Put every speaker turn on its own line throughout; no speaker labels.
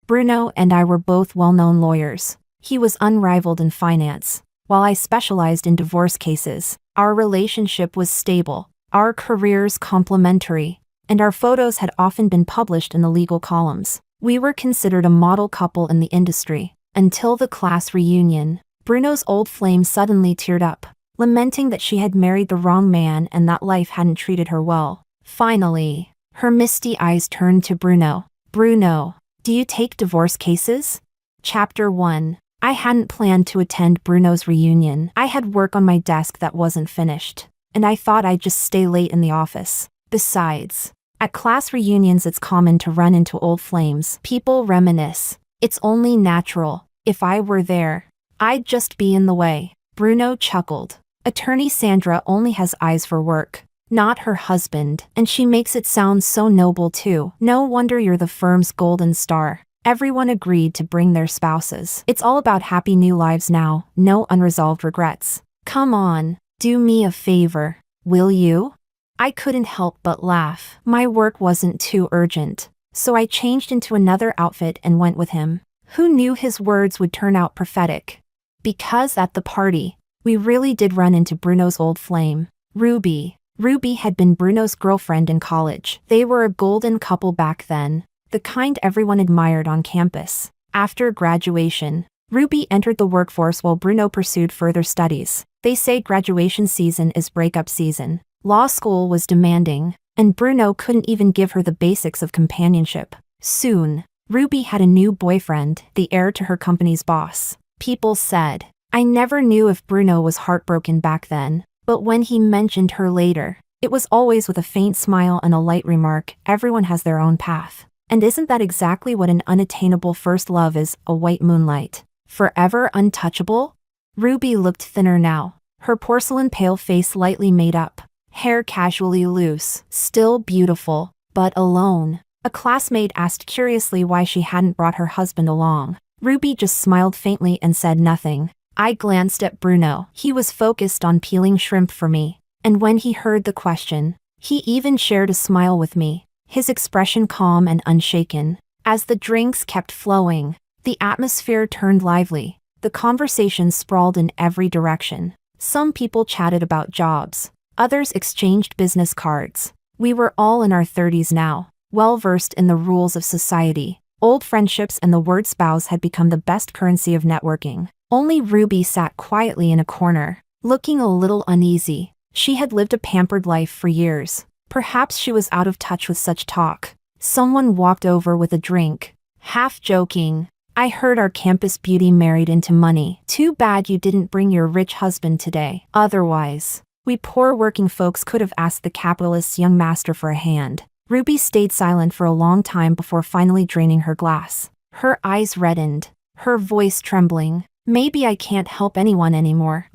Bruno and I were both well-known lawyers. He was unrivaled in finance, while I specialized in divorce cases. Our relationship was stable, our careers complementary, and our photos had often been published in the legal columns. We were considered a model couple in the industry, until the class reunion. Bruno's old flame suddenly teared up, lamenting that she had married the wrong man and that life hadn't treated her well. Finally, her misty eyes turned to Bruno. Bruno, do you take divorce cases? Chapter 1. I hadn't planned to attend Bruno's reunion. I had work on my desk that wasn't finished, and I thought I'd just stay late in the office. Besides, at class reunions it's common to run into old flames. People reminisce. It's only natural. If I were there, I'd just be in the way. Bruno chuckled. Attorney Sandra only has eyes for work, not her husband, and she makes it sound so noble too. No wonder you're the firm's golden star. Everyone agreed to bring their spouses. It's all about happy new lives now, no unresolved regrets. Come on, do me a favor, will you? I couldn't help but laugh. My work wasn't too urgent, so I changed into another outfit and went with him. Who knew his words would turn out prophetic? Because at the party, we really did run into Bruno's old flame, Ruby. Ruby had been Bruno's girlfriend in college. They were a golden couple back then, the kind everyone admired on campus. After graduation, Ruby entered the workforce while Bruno pursued further studies. They say graduation season is breakup season. Law school was demanding, and Bruno couldn't even give her the basics of companionship. Soon, Ruby had a new boyfriend, the heir to her company's boss. People said, I never knew if Bruno was heartbroken back then, but when he mentioned her later, it was always with a faint smile and a light remark, everyone has their own path. And isn't that exactly what an unattainable first love is, a white moonlight? Forever untouchable? Ruby looked thinner now, her porcelain pale face lightly made up, hair casually loose, still beautiful, but alone. A classmate asked curiously why she hadn't brought her husband along. Ruby just smiled faintly and said nothing. I glanced at Bruno. He was focused on peeling shrimp for me, and when he heard the question, he even shared a smile with me, his expression calm and unshaken. As the drinks kept flowing, the atmosphere turned lively. The conversation sprawled in every direction. Some people chatted about jobs, others exchanged business cards. We were all in our 30s now, well-versed in the rules of society. Old friendships and the word spouse had become the best currency of networking. Only Ruby sat quietly in a corner, looking a little uneasy. She had lived a pampered life for years. Perhaps she was out of touch with such talk. Someone walked over with a drink, half joking. I heard our campus beauty married into money. Too bad you didn't bring your rich husband today. Otherwise, we poor working folks could have asked the capitalist's young master for a hand. Ruby stayed silent for a long time before finally draining her glass. Her eyes reddened, her voice trembling. Maybe I can't help anyone anymore.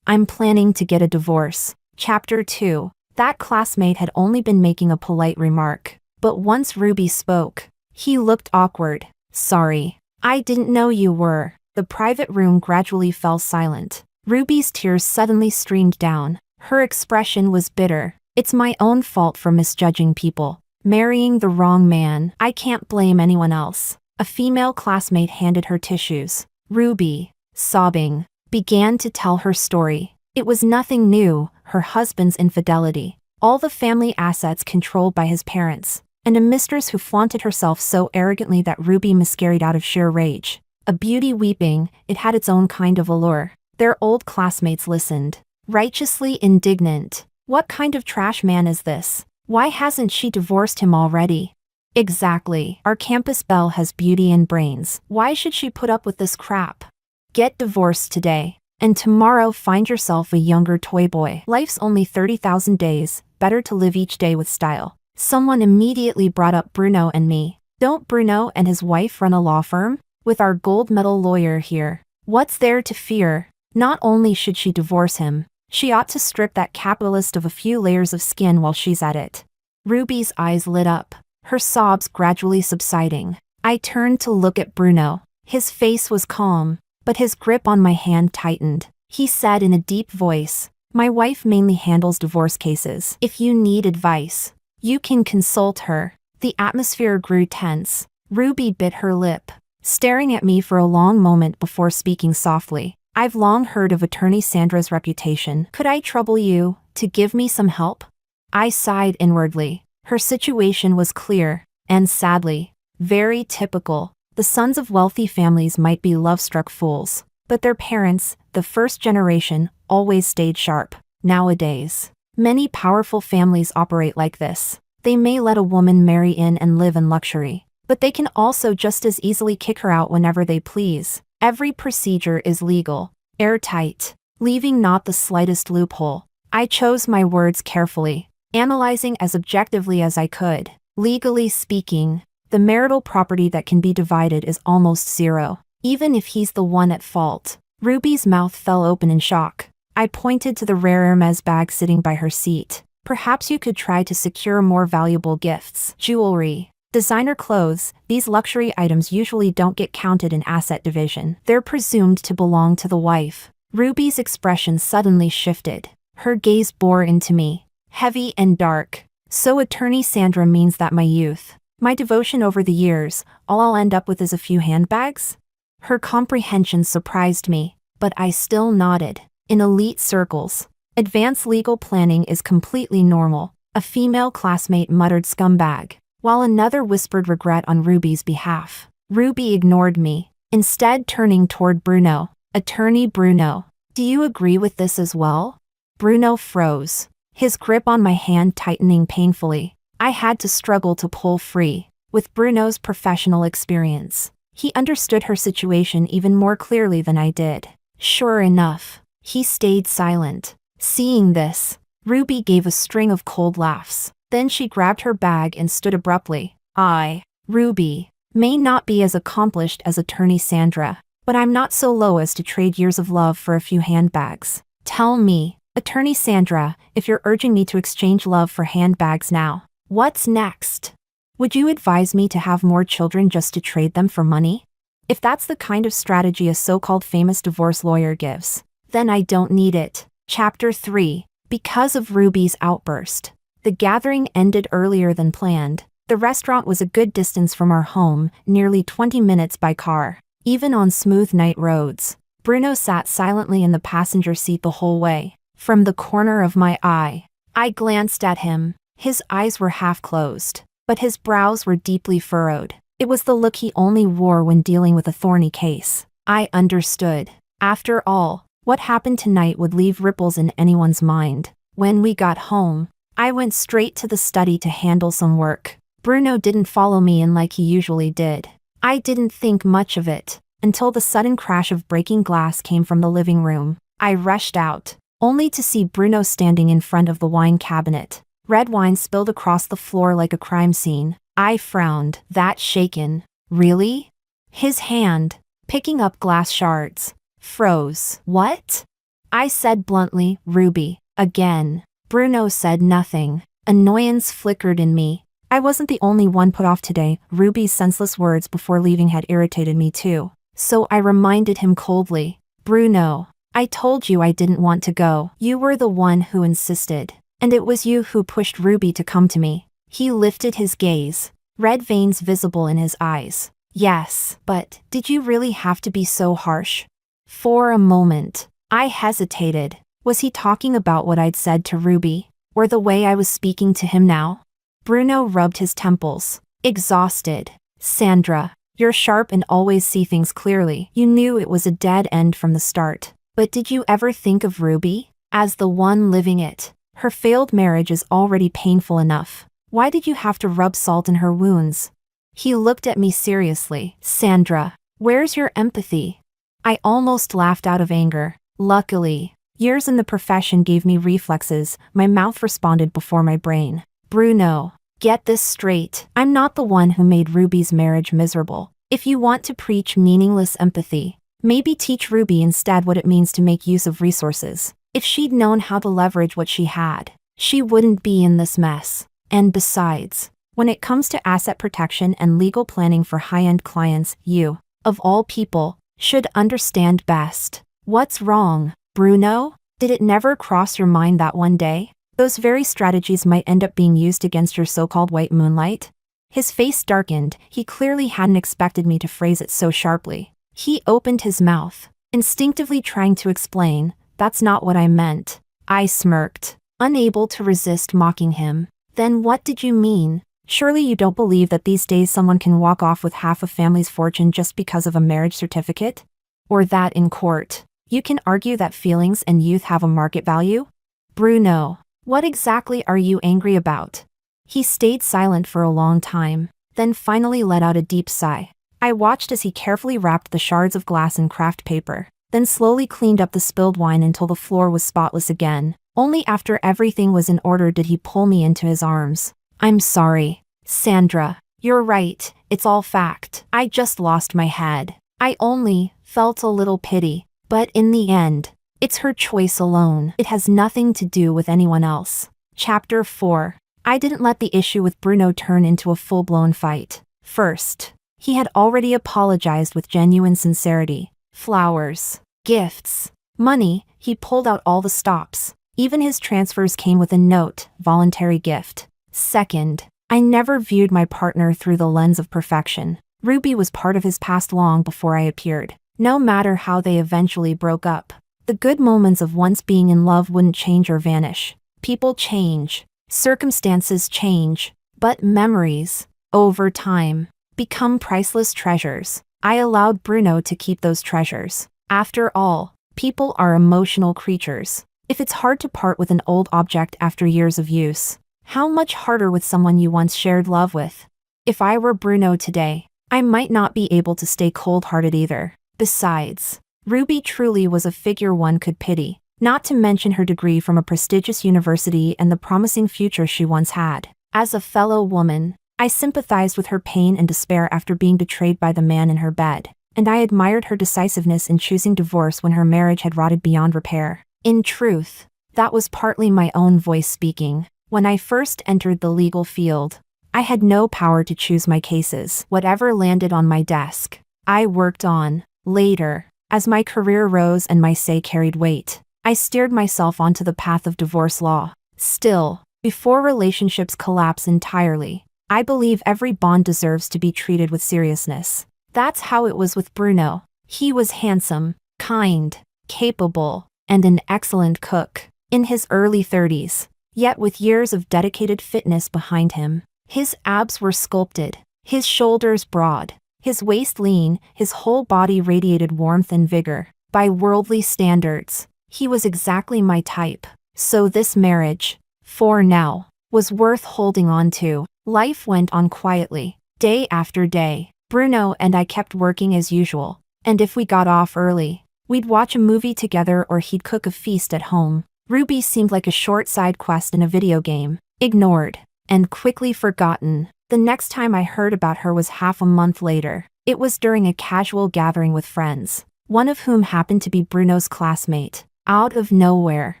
I'm planning to get a divorce. Chapter 2. That classmate had only been making a polite remark, but once Ruby spoke, he looked awkward. Sorry, I didn't know you were. The private room gradually fell silent. Ruby's tears suddenly streamed down. Her expression was bitter. It's my own fault for misjudging people. Marrying the wrong man. I can't blame anyone else. A female classmate handed her tissues. Ruby, sobbing, began to tell her story. It was nothing new, her husband's infidelity, all the family assets controlled by his parents, and a mistress who flaunted herself so arrogantly that Ruby miscarried out of sheer rage. A beauty weeping, it had its own kind of allure. Their old classmates listened, righteously indignant. What kind of trash man is this? Why hasn't she divorced him already? Exactly. Our campus belle has beauty and brains. Why should she put up with this crap? Get divorced today, and tomorrow find yourself a younger toy boy. Life's only 30,000 days, better to live each day with style. Someone immediately brought up Bruno and me. Don't Bruno and his wife run a law firm? With our gold medal lawyer here, what's there to fear? Not only should she divorce him, she ought to strip that capitalist of a few layers of skin while she's at it. Ruby's eyes lit up, her sobs gradually subsiding. I turned to look at Bruno. His face was calm, but his grip on my hand tightened. He said in a deep voice, my wife mainly handles divorce cases. If you need advice, you can consult her. The atmosphere grew tense. Ruby bit her lip, staring at me for a long moment before speaking softly. I've long heard of Attorney Sandra's reputation. Could I trouble you to give me some help? I sighed inwardly. Her situation was clear, and sadly, very typical. The sons of wealthy families might be love-struck fools, but their parents, the first generation, always stayed sharp. Nowadays, many powerful families operate like this. They may let a woman marry in and live in luxury, but they can also just as easily kick her out whenever they please. Every procedure is legal, airtight, leaving not the slightest loophole. I chose my words carefully, analyzing as objectively as I could. Legally speaking, the marital property that can be divided is almost zero, even if he's the one at fault. Ruby's mouth fell open in shock. I pointed to the rare Hermes bag sitting by her seat. Perhaps you could try to secure more valuable gifts. Jewelry, designer clothes, these luxury items usually don't get counted in asset division. They're presumed to belong to the wife. Ruby's expression suddenly shifted. Her gaze bore into me, heavy and dark. So Attorney Sandra means that my youth, my devotion over the years, all I'll end up with is a few handbags? Her comprehension surprised me, but I still nodded. In elite circles, advanced legal planning is completely normal, a female classmate muttered scumbag, while another whispered regret on Ruby's behalf. Ruby ignored me, instead turning toward Bruno. Attorney Bruno, do you agree with this as well? Bruno froze, his grip on my hand tightening painfully. I had to struggle to pull free. With Bruno's professional experience, he understood her situation even more clearly than I did. Sure enough, he stayed silent. Seeing this, Ruby gave a string of cold laughs. Then she grabbed her bag and stood abruptly. I, Ruby, may not be as accomplished as Attorney Sandra, but I'm not so low as to trade years of love for a few handbags. Tell me, Attorney Sandra, if you're urging me to exchange love for handbags now, what's next? Would you advise me to have more children just to trade them for money? If that's the kind of strategy a so-called famous divorce lawyer gives, then I don't need it. Chapter 3. Because of Ruby's outburst, the gathering ended earlier than planned. The restaurant was a good distance from our home, nearly 20 minutes by car. Even on smooth night roads, Bruno sat silently in the passenger seat the whole way. From the corner of my eye, I glanced at him. His eyes were half closed, but his brows were deeply furrowed. It was the look he only wore when dealing with a thorny case. I understood. After all, what happened tonight would leave ripples in anyone's mind. When we got home, I went straight to the study to handle some work. Bruno didn't follow me in like he usually did. I didn't think much of it, until the sudden crash of breaking glass came from the living room. I rushed out, only to see Bruno standing in front of the wine cabinet. Red wine spilled across the floor like a crime scene. I frowned. That shaken. Really? His hand, picking up glass shards, froze. What? I said bluntly. Ruby. Again. Bruno said nothing. Annoyance flickered in me. I wasn't the only one put off today. Ruby's senseless words before leaving had irritated me too. So I reminded him coldly. Bruno, I told you I didn't want to go. You were the one who insisted. And it was you who pushed Ruby to come to me. He lifted his gaze, red veins visible in his eyes. Yes, but did you really have to be so harsh? For a moment, I hesitated. Was he talking about what I'd said to Ruby, or the way I was speaking to him now? Bruno rubbed his temples, exhausted. Sandra, you're sharp and always see things clearly. You knew it was a dead end from the start. But did you ever think of Ruby as the one living it? Her failed marriage is already painful enough. Why did you have to rub salt in her wounds? He looked at me seriously. Sandra, where's your empathy? I almost laughed out of anger. Luckily, years in the profession gave me reflexes. My mouth responded before my brain. Bruno, get this straight. I'm not the one who made Ruby's marriage miserable. If you want to preach meaningless empathy, maybe teach Ruby instead what it means to make use of resources. If she'd known how to leverage what she had, she wouldn't be in this mess. And besides, when it comes to asset protection and legal planning for high-end clients, you, of all people, should understand best. What's wrong, Bruno? Did it never cross your mind that one day those very strategies might end up being used against your so-called white moonlight? His face darkened. He clearly hadn't expected me to phrase it so sharply. He opened his mouth, instinctively trying to explain, "That's not what I meant." I smirked, unable to resist mocking him. "Then what did you mean? Surely you don't believe that these days someone can walk off with half a family's fortune just because of a marriage certificate? Or that in court, you can argue that feelings and youth have a market value?" "Bruno, what exactly are you angry about?" He stayed silent for a long time, then finally let out a deep sigh. I watched as he carefully wrapped the shards of glass in craft paper, then slowly cleaned up the spilled wine until the floor was spotless again. Only after everything was in order did he pull me into his arms. "I'm sorry, Sandra. You're right, it's all fact. I just lost my head. I only felt a little pity. But in the end, it's her choice alone. It has nothing to do with anyone else." Chapter 4. I didn't let the issue with Bruno turn into a full-blown fight. First, he had already apologized with genuine sincerity. Flowers, gifts, money, he pulled out all the stops. Even his transfers came with a note, voluntary gift. Second, I never viewed my partner through the lens of perfection. Ruby was part of his past long before I appeared. No matter how they eventually broke up, the good moments of once being in love wouldn't change or vanish. People change, circumstances change, but memories, over time, become priceless treasures. I allowed Bruno to keep those treasures. After all, people are emotional creatures. If it's hard to part with an old object after years of use, how much harder with someone you once shared love with? If I were Bruno today, I might not be able to stay cold-hearted either. Besides, Ruby truly was a figure one could pity, not to mention her degree from a prestigious university and the promising future she once had. As a fellow woman, I sympathized with her pain and despair after being betrayed by the man in her bed, and I admired her decisiveness in choosing divorce when her marriage had rotted beyond repair. In truth, that was partly my own voice speaking. When I first entered the legal field, I had no power to choose my cases. Whatever landed on my desk, I worked on. Later, as my career rose and my say carried weight, I steered myself onto the path of divorce law. Still, before relationships collapse entirely, I believe every bond deserves to be treated with seriousness. That's how it was with Bruno. He was handsome, kind, capable, and an excellent cook. In his early 30s, yet with years of dedicated fitness behind him. His abs were sculpted, his shoulders broad, his waist lean, his whole body radiated warmth and vigor. By worldly standards, he was exactly my type. So this marriage, for now, was worth holding on to. Life went on quietly, day after day. Bruno and I kept working as usual, and if we got off early, we'd watch a movie together or he'd cook a feast at home. Ruby seemed like a short side quest in a video game, ignored, and quickly forgotten. The next time I heard about her was half a month later. It was during a casual gathering with friends, one of whom happened to be Bruno's classmate. Out of nowhere,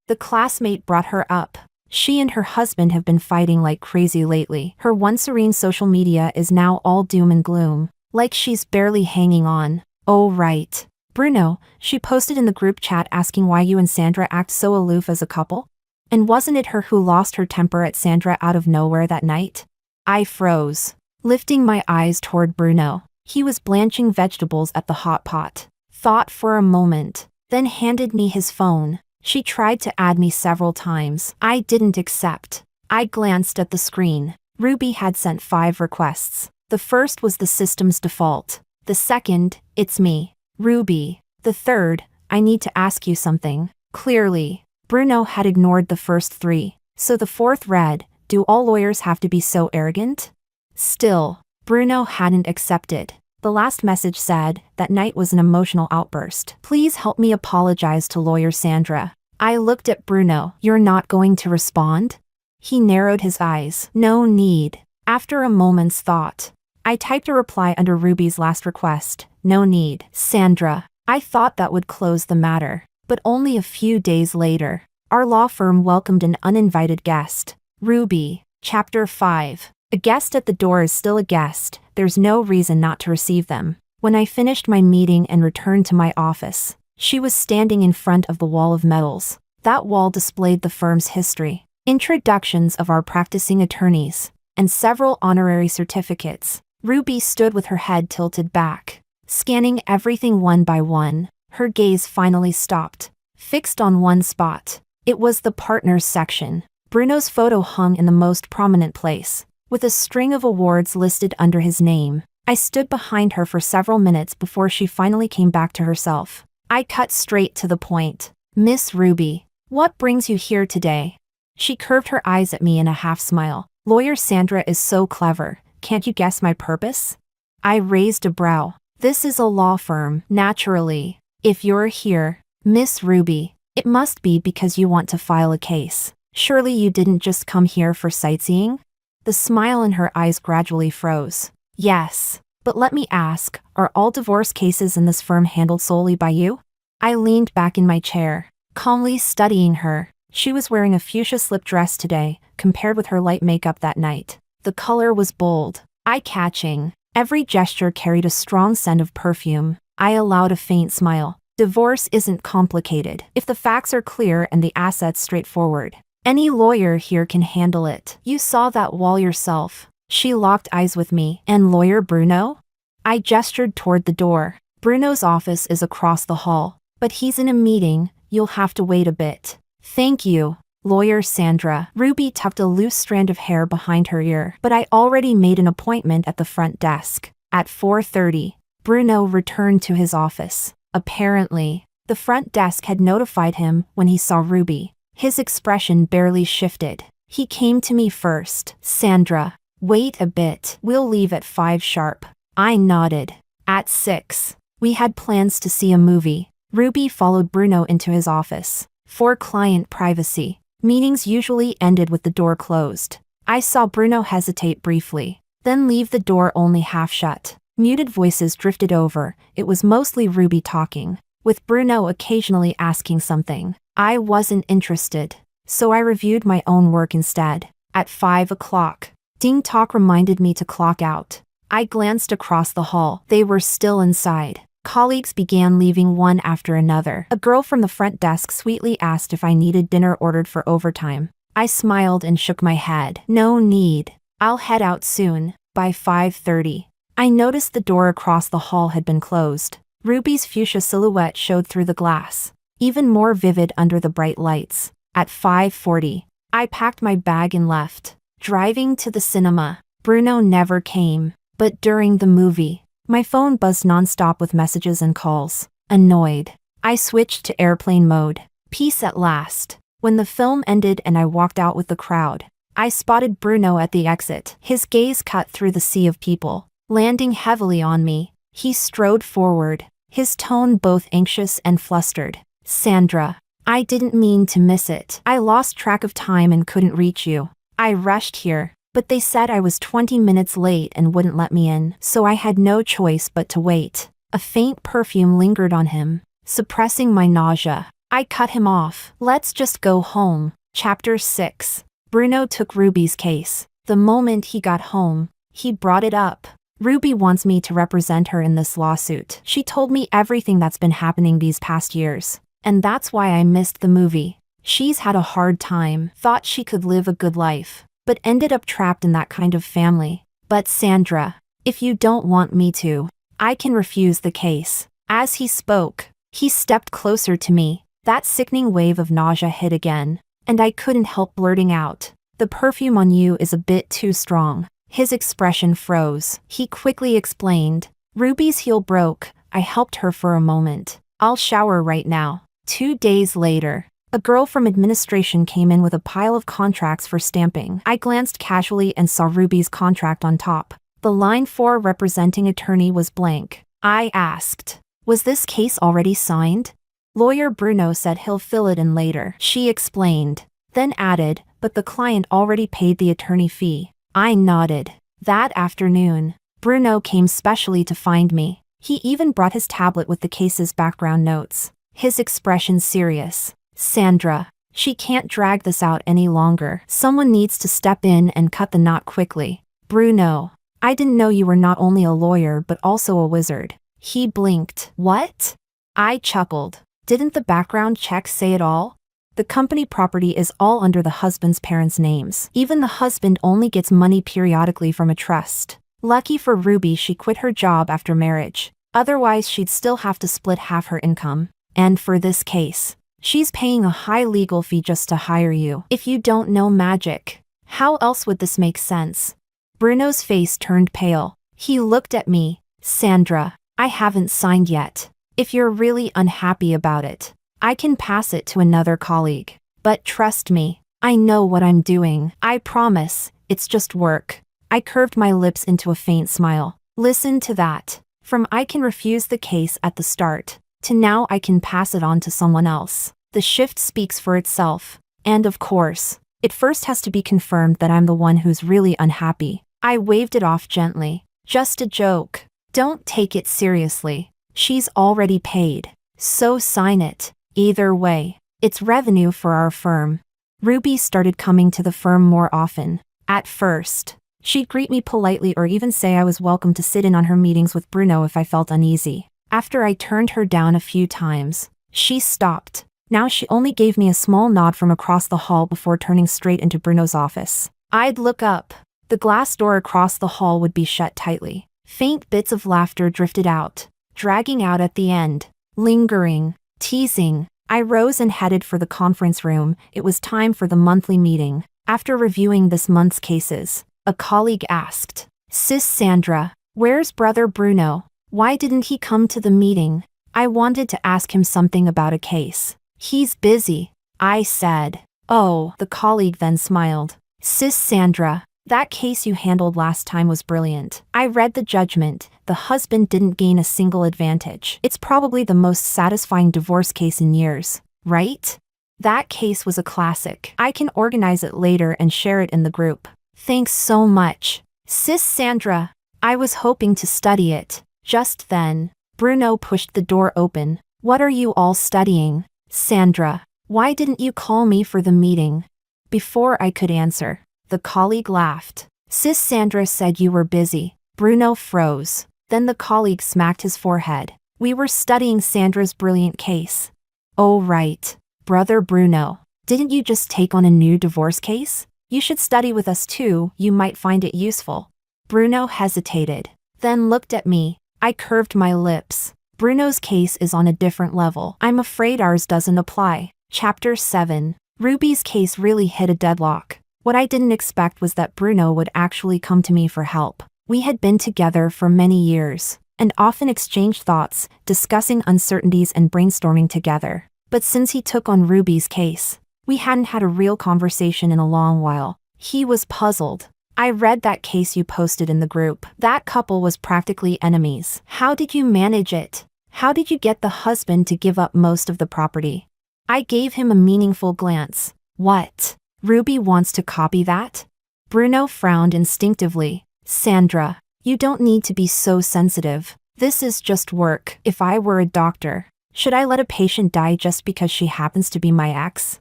the classmate brought her up. She and her husband have been fighting like crazy lately. Her once serene social media is now all doom and gloom, like she's barely hanging on. "Oh right, Bruno," she posted in the group chat asking why you and Sandra act so aloof as a couple. And wasn't it her who lost her temper at Sandra out of nowhere that night? I froze, lifting my eyes toward Bruno. He was blanching vegetables at the hot pot, thought for a moment, then handed me his phone. She tried to add me several times. I didn't accept. I glanced at the screen. Ruby had sent 5 requests. The first was the system's default. The second, "It's me, Ruby." The third, "I need to ask you something." Clearly, Bruno had ignored the first 3. So the fourth read, "Do all lawyers have to be so arrogant?" Still, Bruno hadn't accepted. The last message said, "That night was an emotional outburst. Please help me apologize to lawyer Sandra." I looked at Bruno. "You're not going to respond?" He narrowed his eyes. "No need." After a moment's thought, I typed a reply under Ruby's last request. "No need, Sandra." I thought that would close the matter. But only a few days later, our law firm welcomed an uninvited guest. Ruby. Chapter 5. A guest at the door is still a guest. There's no reason not to receive them. When I finished my meeting and returned to my office, she was standing in front of the wall of medals. That wall displayed the firm's history, introductions of our practicing attorneys, and several honorary certificates. Ruby stood with her head tilted back, scanning everything one by one. Her gaze finally stopped, fixed on one spot. It was the partners section. Bruno's photo hung in the most prominent place, with a string of awards listed under his name. I stood behind her for several minutes before she finally came back to herself. I cut straight to the point. "Miss Ruby, what brings you here today?" She curved her eyes at me in a half-smile. "Lawyer Sandra is so clever. Can't you guess my purpose?" I raised a brow. "This is a law firm, naturally. If you're here, Miss Ruby, it must be because you want to file a case. Surely you didn't just come here for sightseeing?" The smile in her eyes gradually froze. "Yes, but let me ask, are all divorce cases in this firm handled solely by you?" I leaned back in my chair, calmly studying her. She was wearing a fuchsia slip dress today, compared with her light makeup that night. The color was bold, eye-catching. Every gesture carried a strong scent of perfume. I allowed a faint smile. Divorce isn't complicated. If the facts are clear and the assets straightforward, any lawyer here can handle it. You saw that wall yourself. She locked eyes with me. "And Lawyer Bruno?" I gestured toward the door. "Bruno's office is across the hall, but he's in a meeting. You'll have to wait a bit." "Thank you, Lawyer Sandra." Ruby tucked a loose strand of hair behind her ear. "But I already made an appointment at the front desk." At 4:30, Bruno returned to his office. Apparently, the front desk had notified him when he saw Ruby. His expression barely shifted. He came to me first. "Sandra, wait a bit. We'll leave at 5 sharp." I nodded. At 6, we had plans to see a movie. Ruby followed Bruno into his office. For client privacy, meetings usually ended with the door closed. I saw Bruno hesitate briefly, then leave the door only half shut. Muted voices drifted over. It was mostly Ruby talking, with Bruno occasionally asking something. I wasn't interested, so I reviewed my own work instead. At 5 o'clock, Ding Talk reminded me to clock out. I glanced across the hall. They were still inside. Colleagues began leaving one after another. A girl from the front desk sweetly asked if I needed dinner ordered for overtime. I smiled and shook my head. "No need. I'll head out soon." By 5:30, I noticed the door across the hall had been closed. Ruby's fuchsia silhouette showed through the glass, even more vivid under the bright lights. At 5:40, I packed my bag and left. Driving to the cinema, Bruno never came. But during the movie, my phone buzzed nonstop with messages and calls. Annoyed, I switched to airplane mode. Peace at last. When the film ended and I walked out with the crowd, I spotted Bruno at the exit. His gaze cut through the sea of people, landing heavily on me. He strode forward, his tone both anxious and flustered. "Sandra, I didn't mean to miss it. I lost track of time and couldn't reach you. I rushed here, but they said I was 20 minutes late and wouldn't let me in, so I had no choice but to wait." A faint perfume lingered on him, suppressing my nausea. I cut him off. "Let's just go home." Chapter 6. Bruno took Ruby's case. The moment he got home, he brought it up. "Ruby wants me to represent her in this lawsuit. She told me everything that's been happening these past years, and that's why I missed the movie. She's had a hard time, thought she could live a good life, but ended up trapped in that kind of family. But Sandra, if you don't want me to, I can refuse the case." As he spoke, he stepped closer to me. That sickening wave of nausea hit again, and I couldn't help blurting out, "The perfume on you is a bit too strong." His expression froze. He quickly explained, "Ruby's heel broke. I helped her for a moment. I'll shower right now." 2 days later, a girl from administration came in with a pile of contracts for stamping. I glanced casually and saw Ruby's contract on top. The line for representing attorney was blank. I asked, "Was this case already signed?" "Lawyer Bruno said he'll fill it in later," she explained, then added, "But the client already paid the attorney fee." I nodded. That afternoon, Bruno came specially to find me. He even brought his tablet with the case's background notes. His expression serious. "Sandra, she can't drag this out any longer. Someone needs to step in and cut the knot quickly." "Bruno, I didn't know you were not only a lawyer but also a wizard." He blinked. "What?" I chuckled. "Didn't the background check say it all?" The company property is all under the husband's parents' names. Even the husband only gets money periodically from a trust. Lucky for Ruby, she quit her job after marriage. Otherwise, she'd still have to split half her income. And for this case, she's paying a high legal fee just to hire you. If you don't know magic, how else would this make sense? Bruno's face turned pale. He looked at me. Sandra, I haven't signed yet. If you're really unhappy about it, I can pass it to another colleague. But trust me, I know what I'm doing. I promise, it's just work. I curved my lips into a faint smile. Listen to that. From I can refuse the case at the start, to now I can pass it on to someone else. The shift speaks for itself. And of course, it first has to be confirmed that I'm the one who's really unhappy. I waved it off gently. Just a joke. Don't take it seriously. She's already paid. So sign it. Either way, it's revenue for our firm. Ruby started coming to the firm more often. At first, she'd greet me politely or even say I was welcome to sit in on her meetings with Bruno if I felt uneasy. After I turned her down a few times, she stopped. Now she only gave me a small nod from across the hall before turning straight into Bruno's office. I'd look up. The glass door across the hall would be shut tightly. Faint bits of laughter drifted out, dragging out at the end, lingering, teasing. I rose and headed for the conference room. It was time for the monthly meeting. After reviewing this month's cases, a colleague asked, "Sis Sandra, where's brother Bruno? Why didn't he come to the meeting?" I wanted to ask him something about a case. "He's busy," I said. "Oh," the colleague then smiled. "Sis Sandra, that case you handled last time was brilliant. I read the judgment. The husband didn't gain a single advantage. It's probably the most satisfying divorce case in years, right?" That case was a classic. I can organize it later and share it in the group. Thanks so much, Sis Sandra. I was hoping to study it. Just then, Bruno pushed the door open. "What are you all studying?" "Sandra, why didn't you call me for the meeting?" Before I could answer, the colleague laughed. "Sis Sandra said you were busy." Bruno froze. Then the colleague smacked his forehead. "We were studying Sandra's brilliant case." "Oh right. Brother Bruno, didn't you just take on a new divorce case? You should study with us too, you might find it useful." Bruno hesitated, then looked at me. I curved my lips. Bruno's case is on a different level. I'm afraid ours doesn't apply. Chapter 7. Ruby's case really hit a deadlock. What I didn't expect was that Bruno would actually come to me for help. We had been together for many years, and often exchanged thoughts, discussing uncertainties and brainstorming together. But since he took on Ruby's case, we hadn't had a real conversation in a long while. He was puzzled. "I read that case you posted in the group. That couple was practically enemies. How did you manage it? How did you get the husband to give up most of the property?" I gave him a meaningful glance. "What? Ruby wants to copy that?" Bruno frowned instinctively. "Sandra, you don't need to be so sensitive. This is just work. If I were a doctor, should I let a patient die just because she happens to be my ex?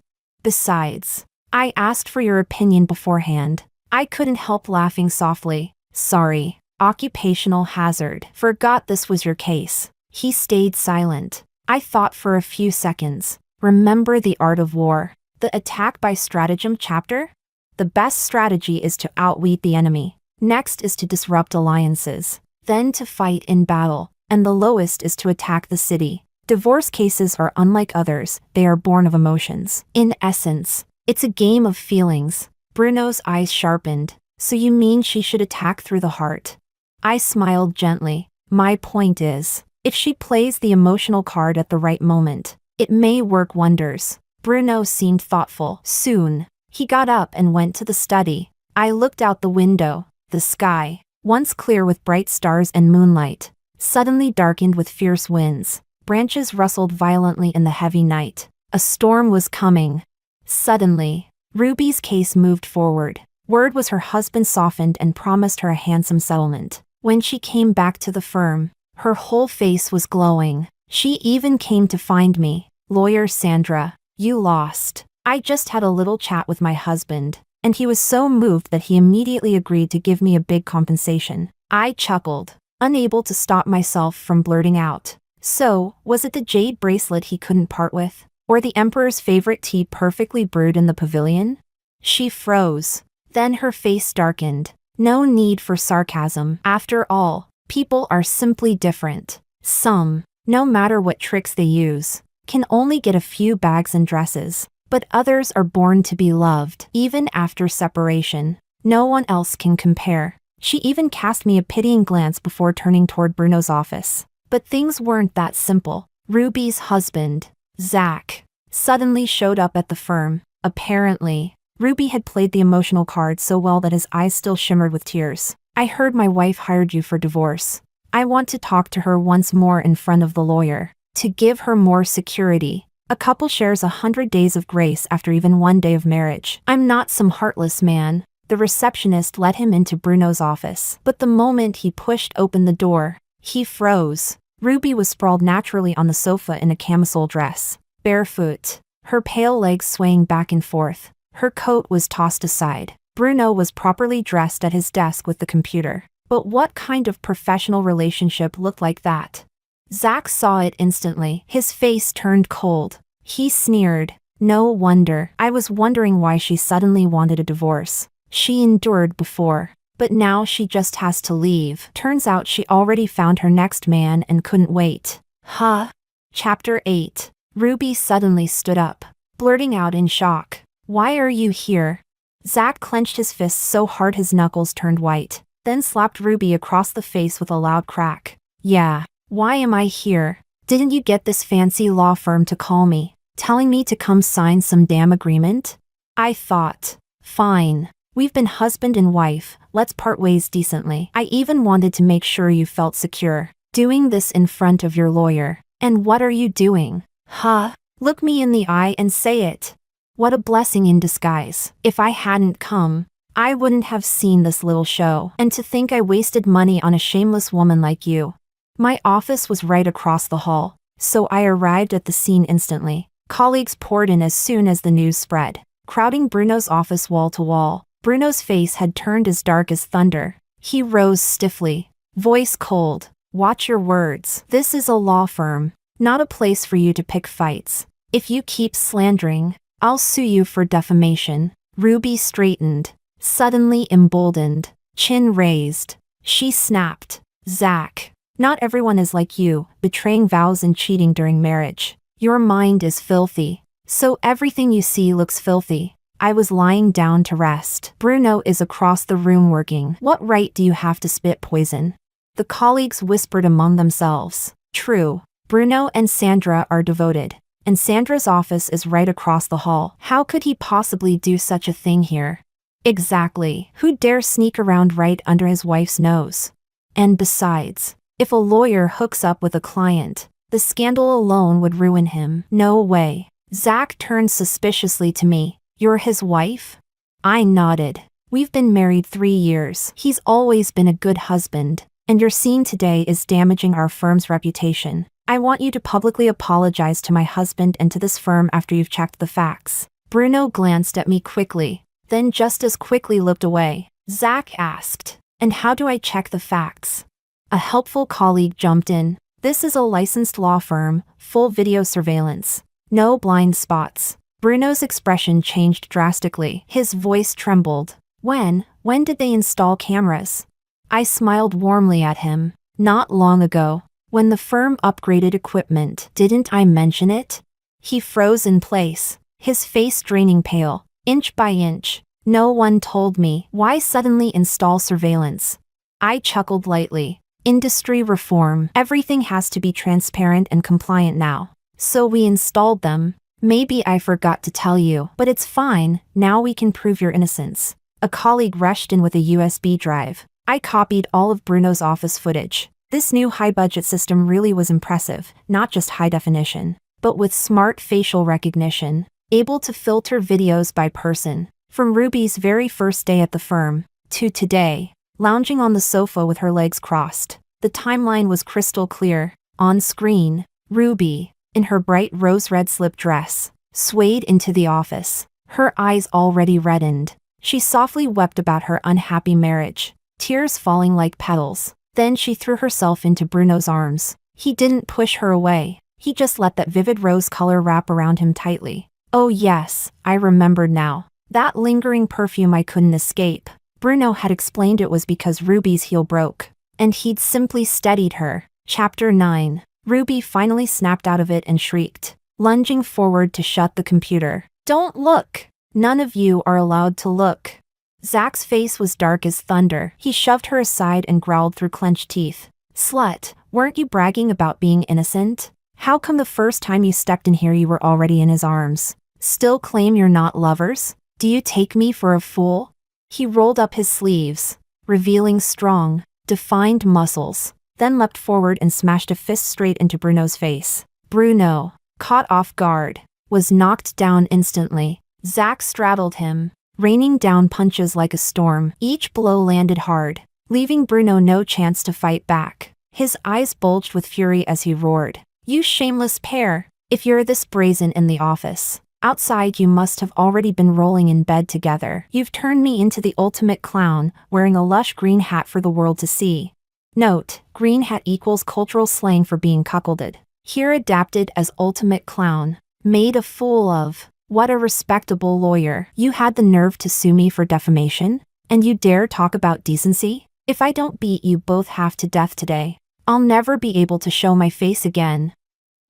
Besides, I asked for your opinion beforehand." I couldn't help laughing softly. "Sorry, occupational hazard. Forgot this was your case." He stayed silent. I thought for a few seconds. Remember The Art of War, the attack by stratagem chapter? The best strategy is to outwit the enemy. Next is to disrupt alliances. Then to fight in battle. And the lowest is to attack the city. Divorce cases are unlike others, they are born of emotions. In essence, it's a game of feelings. Bruno's eyes sharpened. "So you mean she should attack through the heart?" I smiled gently. "My point is, if she plays the emotional card at the right moment, it may work wonders." Bruno seemed thoughtful. Soon, he got up and went to the study. I looked out the window. The sky, once clear with bright stars and moonlight, suddenly darkened with fierce winds. Branches rustled violently in the heavy night. A storm was coming. Suddenly, Ruby's case moved forward. Word was her husband softened and promised her a handsome settlement. When she came back to the firm, her whole face was glowing. She even came to find me. "Lawyer Sandra, you lost. I just had a little chat with my husband, and he was so moved that he immediately agreed to give me a big compensation." I chuckled, unable to stop myself from blurting out, "So, was it the jade bracelet he couldn't part with? Or the emperor's favorite tea perfectly brewed in the pavilion? She froze. Then her face darkened. No need for sarcasm. After all, people are simply different. Some, no matter what tricks they use, can only get a few bags and dresses. But others are born to be loved, even after separation. No one else can compare. She even cast me a pitying glance before turning toward Bruno's office. But things weren't that simple. Ruby's husband, Zach, suddenly showed up at the firm. Apparently, Ruby had played the emotional card so well that his eyes still shimmered with tears. I heard my wife hired you for divorce. I want to talk to her once more in front of the lawyer. To give her more security. A couple shares 100 days of grace after even 1 day of marriage. I'm not some heartless man. The receptionist led him into Bruno's office. But the moment he pushed open the door, he froze. Ruby was sprawled naturally on the sofa in a camisole dress, barefoot, her pale legs swaying back and forth. Her coat was tossed aside. Bruno was properly dressed at his desk with the computer. But what kind of professional relationship looked like that? Zach saw it instantly. His face turned cold. He sneered. No wonder. I was wondering why she suddenly wanted a divorce. She endured before. But now she just has to leave. Turns out she already found her next man and couldn't wait. Huh? Chapter 8. Ruby suddenly stood up, blurting out in shock. Why are you here? Zach clenched his fists so hard his knuckles turned white, then slapped Ruby across the face with a loud crack. Yeah, why am I here? Didn't you get this fancy law firm to call me, telling me to come sign some damn agreement? I thought, fine. We've been husband and wife, let's part ways decently. I even wanted to make sure you felt secure, doing this in front of your lawyer. And what are you doing? Huh? Look me in the eye and say it. What a blessing in disguise. If I hadn't come, I wouldn't have seen this little show. And to think I wasted money on a shameless woman like you. My office was right across the hall, so I arrived at the scene instantly. Colleagues poured in as soon as the news spread, crowding Bruno's office wall to wall. Bruno's face had turned as dark as thunder. He rose stiffly, voice cold. Watch your words. This is a law firm, not a place for you to pick fights. If you keep slandering, I'll sue you for defamation. Ruby straightened, suddenly emboldened, chin raised. She snapped. Zach, not everyone is like you, betraying vows and cheating during marriage. Your mind is filthy, so everything you see looks filthy. I was lying down to rest. Bruno is across the room working. What right do you have to spit poison? The colleagues whispered among themselves. True, Bruno and Sandra are devoted, and Sandra's office is right across the hall. How could he possibly do such a thing here? Exactly. Who dare sneak around right under his wife's nose? And besides, if a lawyer hooks up with a client, the scandal alone would ruin him. No way. Zach turned suspiciously to me. You're his wife? I nodded. We've been married 3 years. He's always been a good husband, and your scene today is damaging our firm's reputation. I want you to publicly apologize to my husband and to this firm after you've checked the facts. Bruno glanced at me quickly, then just as quickly looked away. Zach asked, and how do I check the facts? A helpful colleague jumped in. This is a licensed law firm, full video surveillance. No blind spots. Bruno's expression changed drastically. His voice trembled. When did they install cameras? I smiled warmly at him. Not long ago. When the firm upgraded equipment. Didn't I mention it? He froze in place, his face draining pale, inch by inch. No one told me. Why suddenly install surveillance? I chuckled lightly. Industry reform. Everything has to be transparent and compliant now. So we installed them. Maybe I forgot to tell you, but it's fine. Now we can prove your innocence. A colleague rushed in with a USB drive. I copied all of Bruno's office footage. This new high-budget system really was impressive, not just high definition, but with smart facial recognition, able to filter videos by person. From Ruby's very first day at the firm, to today, lounging on the sofa with her legs crossed. The timeline was crystal clear. On screen, Ruby, in her bright rose-red slip dress, swayed into the office, her eyes already reddened. She softly wept about her unhappy marriage, tears falling like petals. Then she threw herself into Bruno's arms. He didn't push her away. He just let that vivid rose color wrap around him tightly. Oh yes, I remembered now. That lingering perfume I couldn't escape. Bruno had explained it was because Ruby's heel broke, and he'd simply steadied her. Chapter 9. Ruby finally snapped out of it and shrieked, lunging forward to shut the computer. Don't look! None of you are allowed to look. Zach's face was dark as thunder. He shoved her aside and growled through clenched teeth. Slut, weren't you bragging about being innocent? How come the first time you stepped in here you were already in his arms? Still claim you're not lovers? Do you take me for a fool? He rolled up his sleeves, revealing strong, defined muscles, then leapt forward and smashed a fist straight into Bruno's face. Bruno, caught off guard, was knocked down instantly. Zach straddled him, raining down punches like a storm. Each blow landed hard, leaving Bruno no chance to fight back. His eyes bulged with fury as he roared. You shameless pair! If you're this brazen in the office, outside you must have already been rolling in bed together. You've turned me into the ultimate clown, wearing a lush green hat for the world to see. Note, green hat equals cultural slang for being cuckolded. Here adapted as ultimate clown. Made a fool of. What a respectable lawyer. You had the nerve to sue me for defamation? And you dare talk about decency? If I don't beat you both half to death today, I'll never be able to show my face again.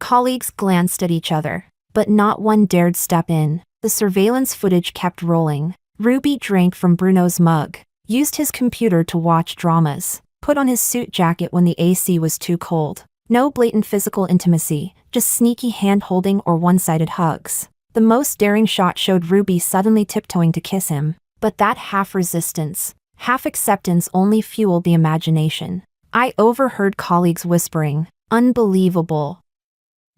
Colleagues glanced at each other, but not one dared step in. The surveillance footage kept rolling. Ruby drank from Bruno's mug, used his computer to watch dramas, put on his suit jacket when the AC was too cold. No blatant physical intimacy, just sneaky hand-holding or one-sided hugs. The most daring shot showed Ruby suddenly tiptoeing to kiss him, but that half-resistance, half-acceptance only fueled the imagination. I overheard colleagues whispering, unbelievable.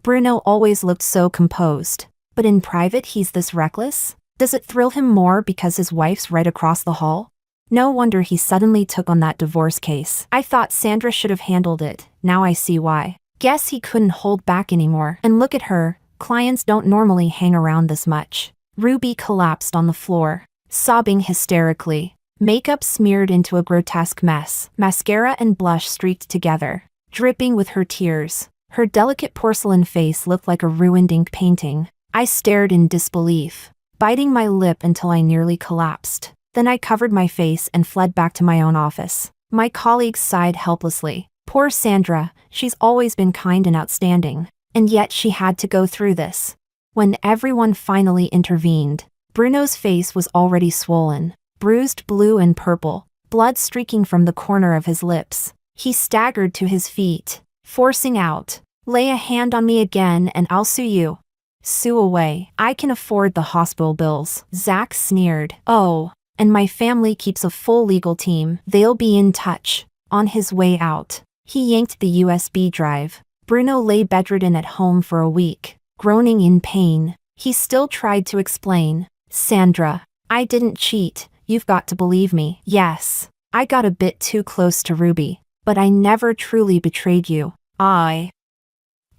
Bruno always looked so composed, but in private he's this reckless? Does it thrill him more because his wife's right across the hall? No wonder he suddenly took on that divorce case. I thought Sandra should have handled it, now I see why. Guess he couldn't hold back anymore. And look at her, clients don't normally hang around this much. Ruby collapsed on the floor, sobbing hysterically. Makeup smeared into a grotesque mess. Mascara and blush streaked together, dripping with her tears. Her delicate porcelain face looked like a ruined ink painting. I stared in disbelief, biting my lip until I nearly collapsed. Then I covered my face and fled back to my own office. My colleagues sighed helplessly. Poor Sandra, she's always been kind and outstanding. And yet she had to go through this. When everyone finally intervened, Bruno's face was already swollen, bruised blue and purple, blood streaking from the corner of his lips. He staggered to his feet, forcing out, "Lay a hand on me again and I'll sue you." "Sue away. I can afford the hospital bills," Zach sneered. "Oh, and my family keeps a full legal team. They'll be in touch." On his way out, he yanked the USB drive. Bruno lay bedridden at home for a week, groaning in pain. He still tried to explain. "Sandra, I didn't cheat. You've got to believe me. Yes, I got a bit too close to Ruby, but I never truly betrayed you. I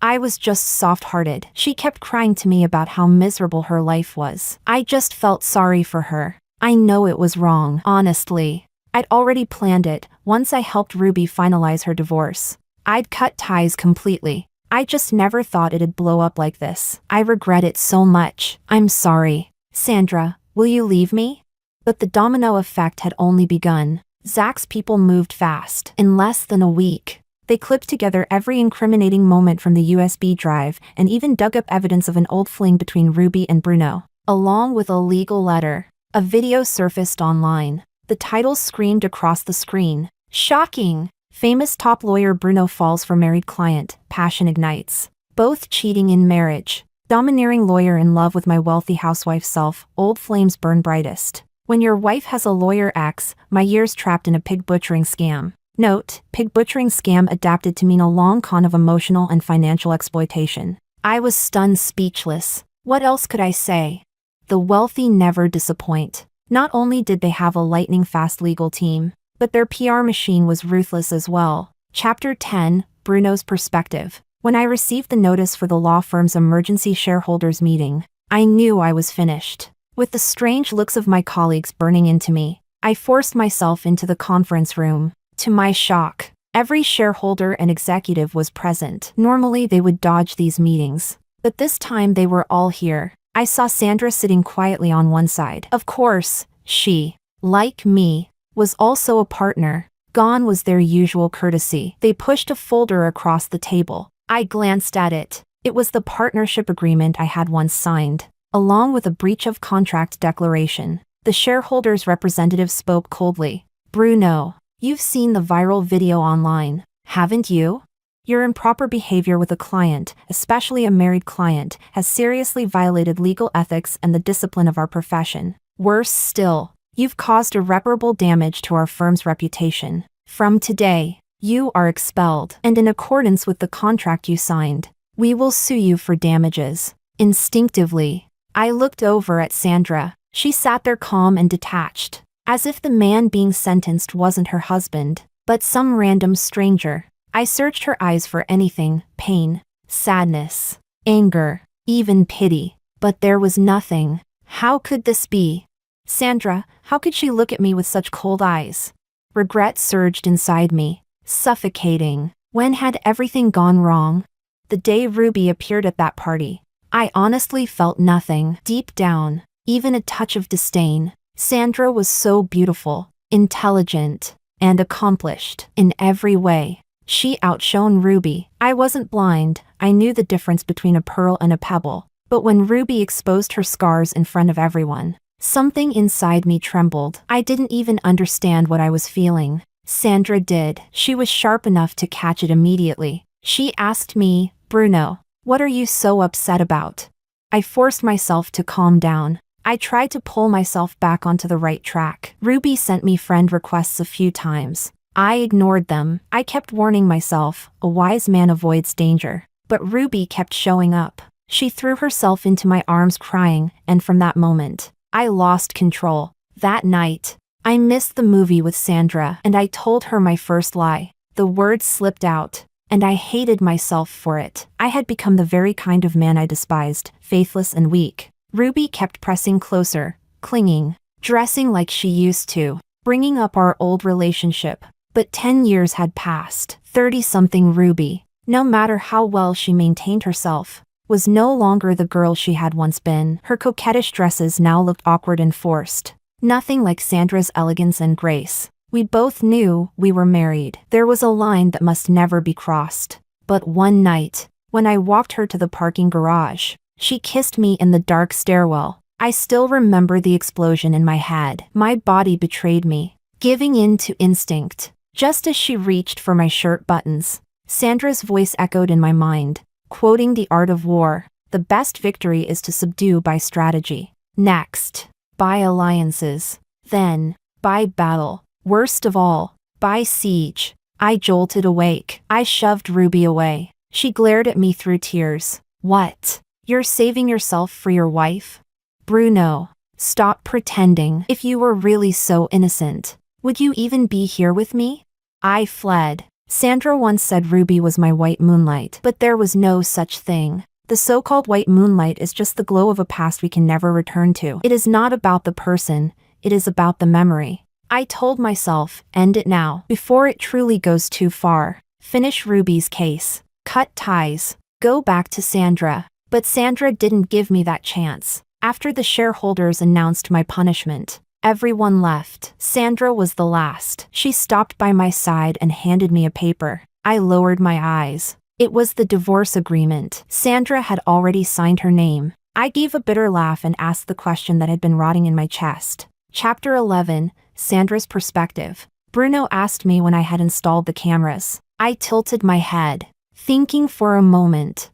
was just soft-hearted." She kept crying to me about how miserable her life was. I just felt sorry for her. I know it was wrong. Honestly, I'd already planned it. Once I helped Ruby finalize her divorce, I'd cut ties completely. I just never thought it'd blow up like this. I regret it so much. I'm sorry. Sandra, will you leave me? But the domino effect had only begun. Zach's people moved fast. In less than a week, they clipped together every incriminating moment from the USB drive and even dug up evidence of an old fling between Ruby and Bruno. Along with a legal letter, a video surfaced online. The title screamed across the screen. Shocking! Famous top lawyer Bruno falls for married client, passion ignites. Both cheating in marriage. Domineering lawyer in love with my wealthy housewife self, old flames burn brightest. When your wife has a lawyer ex, my years trapped in a pig butchering scam. Note, pig butchering scam adapted to mean a long con of emotional and financial exploitation. I was stunned speechless. What else could I say? The wealthy never disappoint. Not only did they have a lightning-fast legal team, but their PR machine was ruthless as well. Chapter 10, Bruno's Perspective. When I received the notice for the law firm's emergency shareholders meeting, I knew I was finished. With the strange looks of my colleagues burning into me, I forced myself into the conference room. To my shock, Every shareholder and executive was present. Normally they would dodge these meetings, but this time they were all here. I saw Sandra sitting quietly on one side. Of course, she, like me, was also a partner. Gone was their usual courtesy. They pushed a folder across the table. I glanced at it. It was the partnership agreement I had once signed, along with a breach of contract declaration. The shareholders' representative spoke coldly. Bruno, you've seen the viral video online, haven't you? Your improper behavior with a client, especially a married client, has seriously violated legal ethics and the discipline of our profession. Worse still, you've caused irreparable damage to our firm's reputation. From today, you are expelled, and in accordance with the contract you signed, we will sue you for damages. Instinctively, I looked over at Sandra. She sat there calm and detached, as if the man being sentenced wasn't her husband, but some random stranger. I searched her eyes for anything: pain, sadness, anger, even pity. But there was nothing. How could this be? Sandra, how could she look at me with such cold eyes? Regret surged inside me, suffocating. When had everything gone wrong? The day Ruby appeared at that party, I honestly felt nothing. Deep down, even a touch of disdain. Sandra was so beautiful, intelligent, and accomplished in every way. She outshone Ruby. I wasn't blind. I knew the difference between a pearl and a pebble. But when Ruby exposed her scars in front of everyone, something inside me trembled. I didn't even understand what I was feeling. Sandra did. She was sharp enough to catch it immediately. She asked me, Bruno, what are you so upset about? I forced myself to calm down. I tried to pull myself back onto the right track. Ruby sent me friend requests a few times. I ignored them. I kept warning myself, a wise man avoids danger. But Ruby kept showing up. She threw herself into my arms crying, and from that moment, I lost control. That night, I missed the movie with Sandra, and I told her my first lie. The words slipped out, and I hated myself for it. I had become the very kind of man I despised, faithless and weak. Ruby kept pressing closer, clinging, dressing like she used to, bringing up our old relationship. But 10 years had passed. 30-something Ruby, no matter how well she maintained herself, was no longer the girl she had once been. Her coquettish dresses now looked awkward and forced. Nothing like Sandra's elegance and grace. We both knew we were married. There was a line that must never be crossed. But one night, when I walked her to the parking garage, she kissed me in the dark stairwell. I still remember the explosion in my head. My body betrayed me, giving in to instinct. Just as she reached for my shirt buttons, Sandra's voice echoed in my mind, quoting The Art of War. The best victory is to subdue by strategy. Next, by alliances. Then, by battle. Worst of all, by siege. I jolted awake. I shoved Ruby away. She glared at me through tears. What? You're saving yourself for your wife? Bruno, stop pretending. If you were really so innocent, would you even be here with me? I fled. Sandra once said Ruby was my white moonlight, but there was no such thing. The so-called white moonlight is just the glow of a past we can never return to. It is not about the person, it is about the memory. I told myself, end it now, before it truly goes too far. Finish Ruby's case. Cut ties. Go back to Sandra. But Sandra didn't give me that chance. After the shareholders announced my punishment, everyone left. Sandra was the last. She stopped by my side and handed me a paper. I lowered my eyes. It was the divorce agreement. Sandra had already signed her name. I gave a bitter laugh and asked the question that had been rotting in my chest. Chapter 11, Sandra's Perspective. Bruno asked me when I had installed the cameras. I tilted my head, thinking for a moment.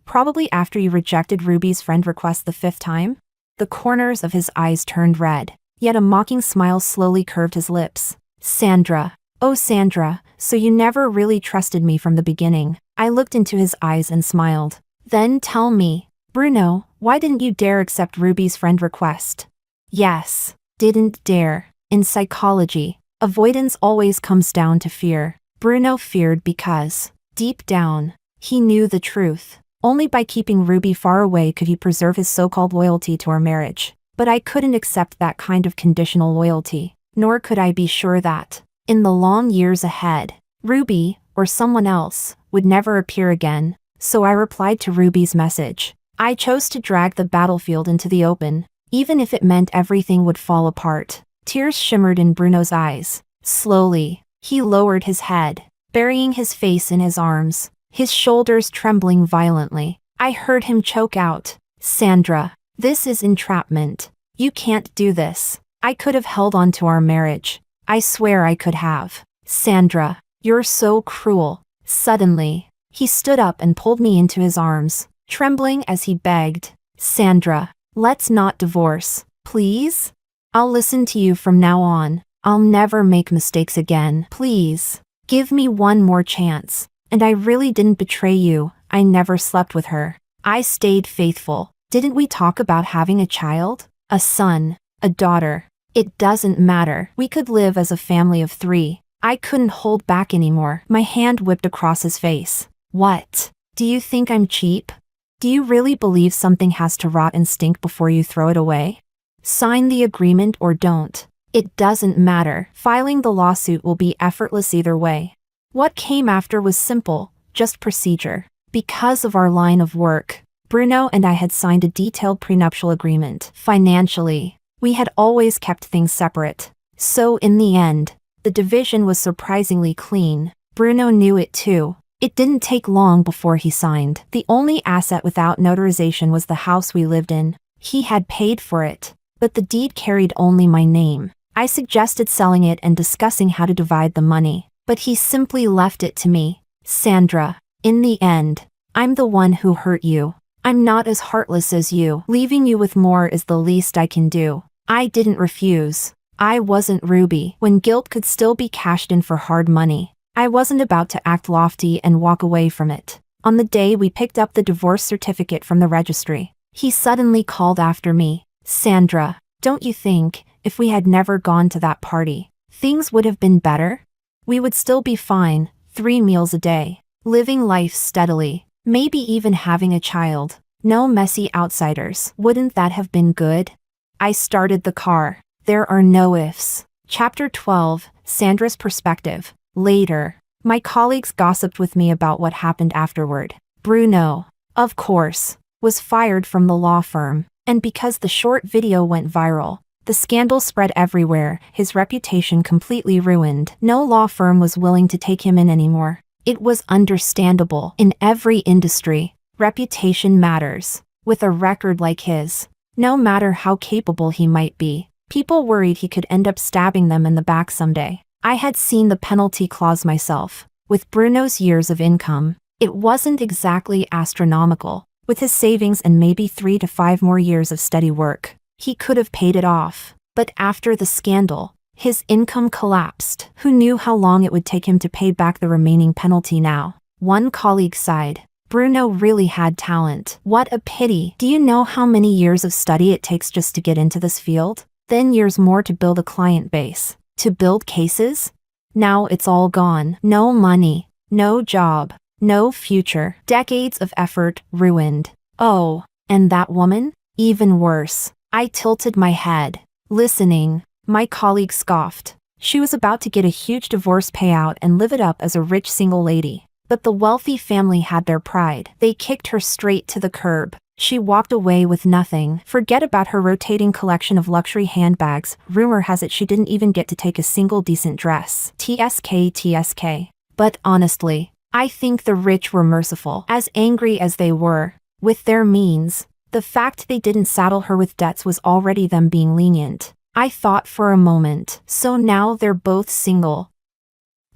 Probably after you rejected Ruby's friend request the 5th time? The corners of his eyes turned red, yet a mocking smile slowly curved his lips. Sandra. Oh Sandra, so you never really trusted me from the beginning. I looked into his eyes and smiled. Then tell me, Bruno, why didn't you dare accept Ruby's friend request? Yes, didn't dare. In psychology, avoidance always comes down to fear. Bruno feared because, deep down, he knew the truth. Only by keeping Ruby far away could he preserve his so-called loyalty to our marriage. But I couldn't accept that kind of conditional loyalty, nor could I be sure that, in the long years ahead, Ruby, or someone else, would never appear again, so I replied to Ruby's message. I chose to drag the battlefield into the open, even if it meant everything would fall apart. Tears shimmered in Bruno's eyes. Slowly, he lowered his head, burying his face in his arms, his shoulders trembling violently. I heard him choke out, "Sandra, this is entrapment. You can't do this. I could have held on to our marriage. I swear I could have. Sandra, you're so cruel." Suddenly, he stood up and pulled me into his arms, trembling as he begged, "Sandra, let's not divorce, please? I'll listen to you from now on. I'll never make mistakes again. Please, give me one more chance. And I really didn't betray you. I never slept with her. I stayed faithful. Didn't we talk about having a child? A son, a daughter? It doesn't matter. We could live as a family of 3. I couldn't hold back anymore." My hand whipped across his face. "What? Do you think I'm cheap? Do you really believe something has to rot and stink before you throw it away? Sign the agreement or don't. It doesn't matter. Filing the lawsuit will be effortless either way." What came after was simple, just procedure. Because of our line of work, Bruno and I had signed a detailed prenuptial agreement. Financially, we had always kept things separate. So in the end, the division was surprisingly clean. Bruno knew it too. It didn't take long before he signed. The only asset without notarization was the house we lived in. He had paid for it, but the deed carried only my name. I suggested selling it and discussing how to divide the money, but he simply left it to me. "Sandra, in the end, I'm the one who hurt you. I'm not as heartless as you. Leaving you with more is the least I can do." I didn't refuse. I wasn't Ruby, when guilt could still be cashed in for hard money. I wasn't about to act lofty and walk away from it. On the day we picked up the divorce certificate from the registry, he suddenly called after me, "Sandra, don't you think, if we had never gone to that party, things would have been better? We would still be fine, 3 meals a day, living life steadily, maybe even having a child. No messy outsiders. Wouldn't that have been good?" I started the car. There are no ifs. Chapter 12, Sandra's Perspective. Later, my colleagues gossiped with me about what happened afterward. Bruno, of course, was fired from the law firm, and because the short video went viral, the scandal spread everywhere, his reputation completely ruined. No law firm was willing to take him in anymore. It was understandable. In every industry, reputation matters. With a record like his, no matter how capable he might be, people worried he could end up stabbing them in the back someday. I had seen the penalty clause myself. With Bruno's years of income, it wasn't exactly astronomical. With his savings and maybe 3 to 5 more years of steady work, he could have paid it off. But after the scandal, his income collapsed. Who knew how long it would take him to pay back the remaining penalty now? One colleague sighed. "Bruno really had talent. What a pity. Do you know how many years of study it takes just to get into this field? Then years more to build a client base. To build cases? Now it's all gone. No money, no job, no future. Decades of effort ruined. Oh, and that woman? Even worse." I tilted my head, listening. My colleague scoffed. She was about to get a huge divorce payout and live it up as a rich single lady. But the wealthy family had their pride. They kicked her straight to the curb. She walked away with nothing. Forget about her rotating collection of luxury handbags. Rumor has it she didn't even get to take a single decent dress. TSK. But honestly, I think the rich were merciful. As angry as they were, with their means, the fact they didn't saddle her with debts was already them being lenient. I thought for a moment. So now they're both single.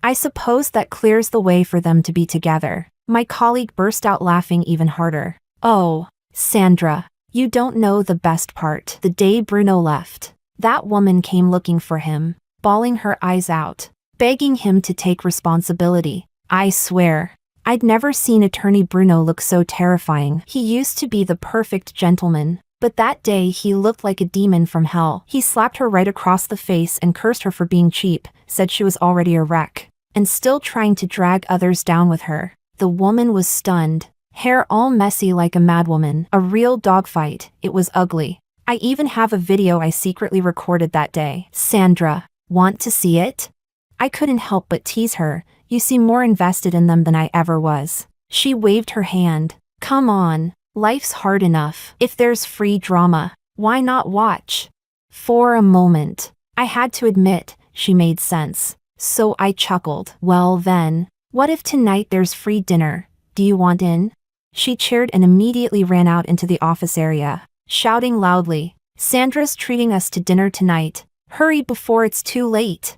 I suppose that clears the way for them to be together. My colleague burst out laughing even harder. "Oh, Sandra, you don't know the best part. The day Bruno left, that woman came looking for him, bawling her eyes out, begging him to take responsibility. I swear, I'd never seen attorney Bruno look so terrifying. He used to be the perfect gentleman, but that day he looked like a demon from hell. He slapped her right across the face and cursed her for being cheap, said she was already a wreck, and still trying to drag others down with her. The woman was stunned, hair all messy like a madwoman. A real dogfight. It was ugly. I even have a video I secretly recorded that day. Sandra, want to see it? I couldn't help but tease her. You seem more invested in them than I ever was. She waved her hand. Come on, life's hard enough. If there's free drama, why not watch? For a moment, I had to admit, she made sense. So I chuckled. Well then, what if tonight there's free dinner? Do you want in? She cheered and immediately ran out into the office area, shouting loudly, Sandra's treating us to dinner tonight. Hurry before it's too late.